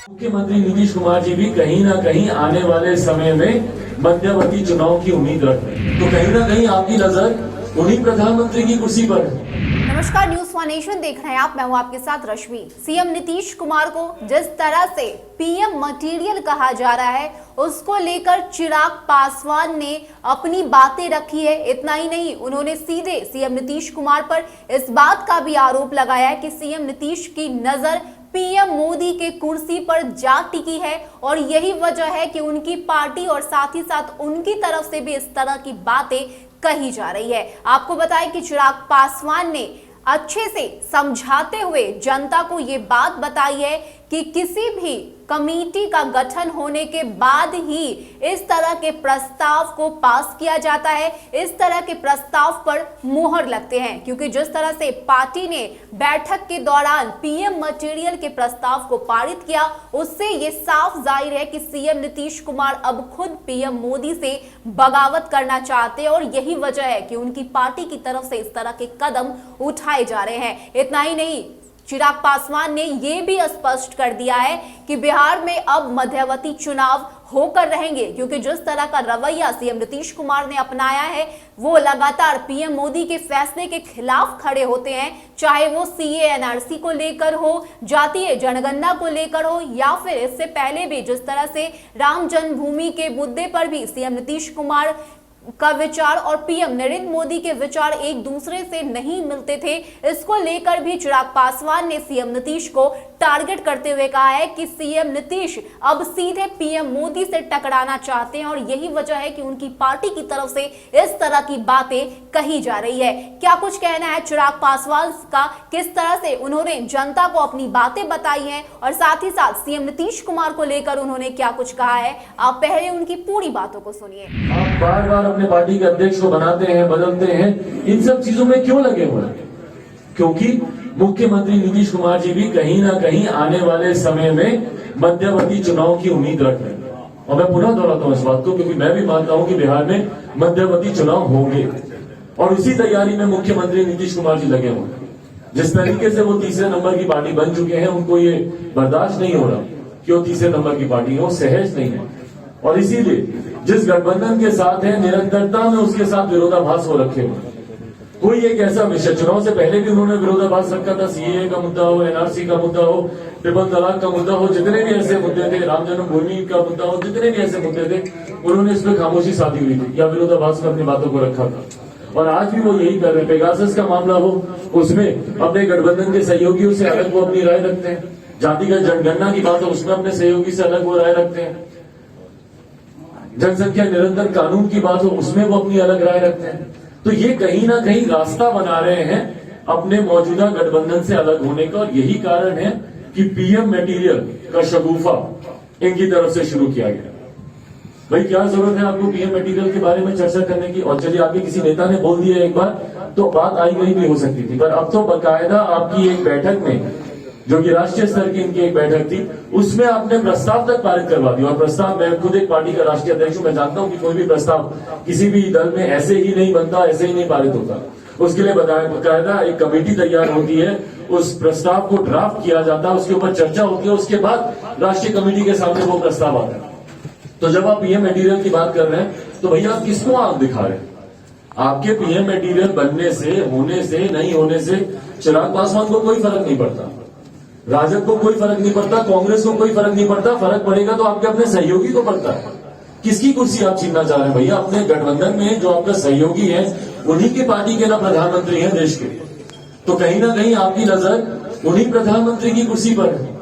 मुख्यमंत्री नीतीश कुमार जी भी कहीं ना कहीं आने वाले समय में मध्यवर्ती चुनाव की उम्मीद रख रहे हैं, तो कहीं ना कहीं आपकी नजर उन्हीं प्रधानमंत्री की कुर्सी पर है। नमस्कार, न्यूज वन नेशन देख रहे हैं आप। मैं हूं आपके साथ रश्मि। सीएम नीतीश कुमार को जिस तरह से पीएम मटेरियल कहा जा रहा है, उसको लेकर चिराग पासवान ने अपनी बातें रखी है। इतना ही नहीं, उन्होंने सीधे सीएम नीतीश कुमार पर इस बात का भी आरोप लगाया है कि सीएम नीतीश की नजर पीएम मोदी के कुर्सी पर जा टिकी है और यही वजह है कि उनकी पार्टी और साथ ही साथ उनकी तरफ से भी इस तरह की बातें कही जा रही है। आपको बताएं कि चिराग पासवान ने अच्छे से समझाते हुए जनता को ये बात बताई है कि किसी भी कमेटी का गठन होने के बाद ही इस तरह के प्रस्ताव को पास किया जाता है, इस तरह के प्रस्ताव पर मुहर लगते हैं। क्योंकि जिस तरह से पार्टी ने बैठक के दौरान पीएम मटेरियल के प्रस्ताव को पारित किया, उससे ये साफ जाहिर है कि सीएम नीतीश कुमार अब खुद पीएम मोदी से बगावत करना चाहते हैं और यही वजह है कि उनकी पार्टी की तरफ से इस तरह के कदम उठाए जा रहे हैं। इतना ही नहीं, चिराग पासवान ने यह भी स्पष्ट कर दिया है कि बिहार में अब मध्यवर्ती चुनाव होकर रहेंगे, क्योंकि जिस तरह का रवैया सीएम नीतीश कुमार ने अपनाया है, वो लगातार पीएम मोदी के फैसले के खिलाफ खड़े होते हैं, चाहे वो सीए एनआरसी को लेकर हो, जातीय जनगणना को लेकर हो, या फिर इससे पहले भी जिस तरह से राम जन्मभूमि के मुद्दे पर भी सीएम नीतीश कुमार का विचार और पीएम नरेंद्र मोदी के विचार एक दूसरे से नहीं मिलते थे। इसको लेकर भी चिराग पासवान ने सीएम नीतीश को टारगेट करते हुए कहा है कि सीएम नीतीश अब सीधे पीएम मोदी से टकराना चाहते हैं और यही वजह है कि उनकी पार्टी की तरफ से इस तरह की बातें कही जा रही है। क्या कुछ कहना है चिराग पासवान का, किस तरह से उन्होंने जनता को अपनी बातें बताई हैं और साथ ही साथ सीएम नीतीश कुमार को लेकर उन्होंने क्या कुछ कहा है, आप पहले उनकी पूरी बातों को सुनिए। आप बार बार अपने पार्टी के अध्यक्ष को बनाते हैं, बदलते हैं, इन सब चीजों में क्यों लगे हुए हैं? क्योंकि मुख्यमंत्री नीतीश कुमार जी भी कहीं ना कहीं आने वाले समय में मध्यवर्ती चुनाव की उम्मीद रख रहे हैं। और मैं पुनः दोहराता हूं इस बात को, क्योंकि मैं भी मानता हूं कि बिहार में मध्यवर्ती चुनाव होंगे और उसी तैयारी में मुख्यमंत्री नीतीश कुमार जी लगे हुए हैं। जिस तरीके से वो तीसरे नंबर की पार्टी बन चुके हैं, उनको ये बर्दाश्त नहीं हो रहा कि वो तीसरे नंबर की पार्टी है, वो सहज नहीं है। और इसीलिए जिस गठबंधन के साथ है, निरंतरता में उसके साथ विरोधाभास हो रखे हुए। कोई एक ऐसा विषय, चुनाव से पहले भी उन्होंने विरोधाभास रखा था, सीएए का मुद्दा हो, एनआरसी का मुद्दा हो, ट्रिपल तलाक का मुद्दा हो, जितने भी ऐसे मुद्दे थे, राम जन्मभूमि का मुद्दा हो, जितने भी ऐसे मुद्दे थे, उन्होंने इस पर खामोशी साधी हुई थी या विरोधाभास में अपनी बातों को रखा था। और आज भी वो यही कर रहे हैं। पेगासस का मामला हो, उसमें अपने गठबंधन के सहयोगियों से अलग वो अपनी राय रखते हैं। जातिगत जनगणना की बात हो, उसमें अपने सहयोगी से अलग वो राय रखते हैं। जनसंख्या निरंतर कानून की बात हो, उसमें वो अपनी अलग राय रखते हैं। तो ये कहीं ना कहीं रास्ता बना रहे हैं अपने मौजूदा गठबंधन से अलग होने का, और यही कारण है कि पीएम मटेरियल का शगुफा इनकी तरफ से शुरू किया गया। भाई क्या जरूरत है आपको पीएम मटेरियल के बारे में चर्चा करने की? और चलिए, आपके किसी नेता ने बोल दिया एक बार तो बात आई गई भी हो सकती थी, पर अब तो बाकायदा आपकी एक बैठक में, जो कि राष्ट्रीय स्तर की इनकी एक बैठक थी, उसमें आपने प्रस्ताव तक पारित करवा दिया। और प्रस्ताव, मैं खुद एक पार्टी का राष्ट्रीय अध्यक्ष हूं, मैं जानता हूं कि कोई भी प्रस्ताव किसी भी दल में ऐसे ही नहीं बनता, ऐसे ही नहीं पारित होता। उसके लिए बाकायदा एक कमेटी तैयार होती है, उस प्रस्ताव को ड्राफ्ट किया जाता है, उसके ऊपर चर्चा होती है, उसके बाद राष्ट्रीय कमेटी के सामने वो प्रस्ताव आता है। तो जब आप पीएम मटेरियल की बात कर रहे हैं, तो भैया आप किसको आंख दिखा रहे हैं? आपके पीएम मटेरियल बनने से, होने से, नहीं होने से चिराग पासवान को कोई फर्क नहीं पड़ता, राजद को कोई फर्क नहीं पड़ता, कांग्रेस को कोई फर्क नहीं पड़ता। फर्क पड़ेगा तो आपके अपने सहयोगी को पड़ता है। किसकी कुर्सी आप छीनना चाह रहे हैं भैया? अपने गठबंधन में जो आपका सहयोगी है, उन्हीं की पार्टी के ना प्रधानमंत्री हैं देश के। तो कहीं ना कहीं आपकी नजर उन्हीं प्रधानमंत्री की कुर्सी पर है।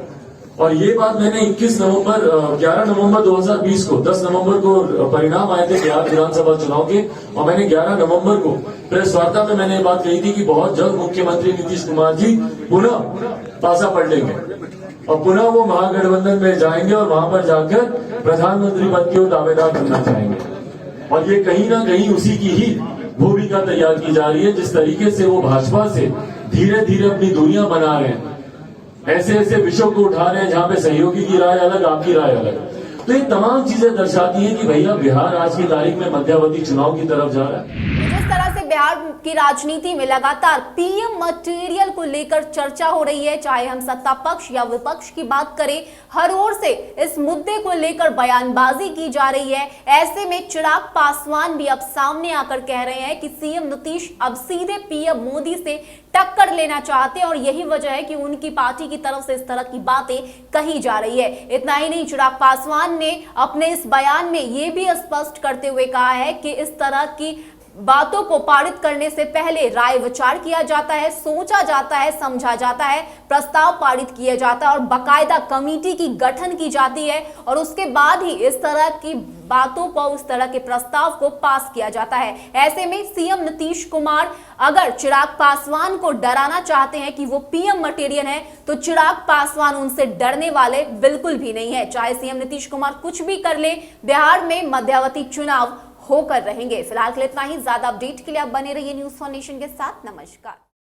और ये बात मैंने 11 नवंबर 2020 को, 10 नवंबर को परिणाम आए थे बिहार विधानसभा चुनाव के, और मैंने 11 नवंबर को प्रेस वार्ता में मैंने ये बात कही थी कि बहुत जल्द मुख्यमंत्री नीतीश कुमार जी पुनः पासा पलटेंगे और पुनः वो महागठबंधन में जाएंगे और वहां पर जाकर प्रधानमंत्री पद के दावेदार बनना चाहेंगे। और ये कहीं ना कहीं उसी की ही भूमिका तैयार की जा रही है। जिस तरीके से वो भाजपा से धीरे धीरे अपनी दूरियां बना रहे हैं, ऐसे ऐसे विषयों को उठा रहे हैं जहां पे सहयोगी की राय अलग, आपकी राय अलग, तो ये तमाम चीजें दर्शाती हैं कि भैया बिहार आज की तारीख में मध्यवर्ती चुनाव की तरफ जा रहा है। जिस तरह से बिहार की राजनीति में लगातार पीएम मटेरियल को लेकर चर्चा हो रही है। चाहे हम सत्ता पक्ष या विपक्ष की बात करें, हर ओर से इस मुद्दे को लेकर बयानबाजी की जा रही है। ऐसे में चिराग पासवान भी अब सामने आकर कह रहे हैं कि सीएम नीतीश अब सीधे पीएम मोदी से टक्कर लेना चाहते हैं और यही वजह है कि उनकी पार्टी की तरफ से इस तरह की बातें कही जा रही है। इतना ही नहीं, चिराग पासवान ने अपने इस बयान में यह भी स्पष्ट करते हुए कहा है कि इस तरह की बातों को पारित करने से पहले राय विचार किया जाता है, सोचा जाता है, समझा जाता है, प्रस्ताव पारित किया जाता है और बाकायदा कमेटी की गठन की जाती है और उसके बाद ही इस तरह की बातों को, उस तरह के प्रस्ताव को पास किया जाता है। ऐसे में सीएम नीतीश कुमार अगर चिराग पासवान को डराना चाहते हैं कि वो पीएम मटेरियल है, तो चिराग पासवान उनसे डरने वाले बिल्कुल भी नहीं है। चाहे सीएम नीतीश कुमार कुछ भी कर ले, बिहार में मध्यावधि चुनाव होकर रहेंगे। फिलहाल के लिए इतना ही। ज्यादा अपडेट के लिए आप बने रहिए न्यूज़ फॉर नेशन के साथ। नमस्कार।